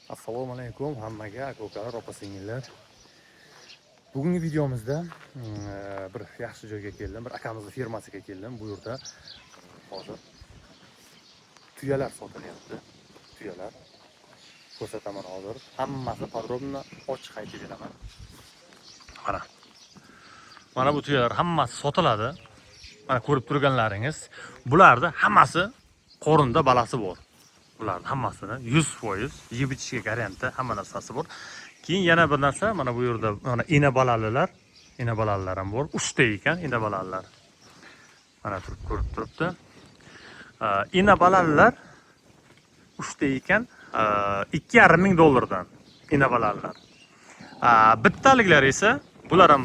Assalomu alaykum hammaga, aka-ukalar, opa-singillar. Bugungi videomizda bir yaxshi joyga keldim, bir akamizning firmasiga keldim. Bu yerda hozir tuyalar sotilyapti. Tuyalar ko'rsataman hozir. Hammasi podrobno ochiq aytib beraman. Mana. Mana bu tuyalar hammasi sotiladi. Mana ko'rib turganlaringiz, bularda hammasi qo'rinda balasi bor. Bularning hammasini 100% yeb ichishga garanti, hamma narsasi bor. Keyin yana bir narsa, mana bu yerda mana ina balalilar ham bor. 3 ta ekan ina balalilar. Mana turib ko'rib turibdi. Ina balalilar 3 ta ekan, $2,500 ina balalilar. Bittaliklari esa bular ham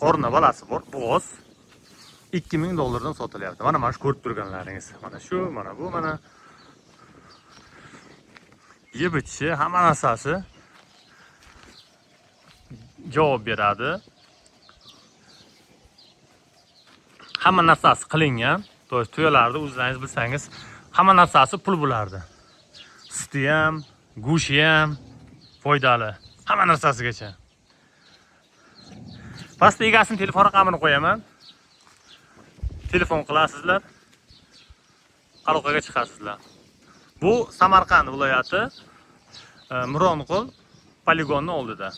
qo'rna balasi bor, bo'g'oz. $2,000 sotilyapti. Mana shu ko'rib turganlaringiz. Mana shu, mana bu, mana yeb ichishi, hamma narsasi javob beradi. Hamma narsasi qilingan. To'g'ri, tuyalarni o'zlaringiz bilsangiz, hamma narsasi pul bo'lardi. Suti ham, go'shti ham foydali. Hamma narsasigacha. Pastda egasining telefon raqamini qo'yaman. Telefon qilasizlar. Aloqaga chiqasizlar. Bu Samarqand viloyati Mironqul poligonning oldida.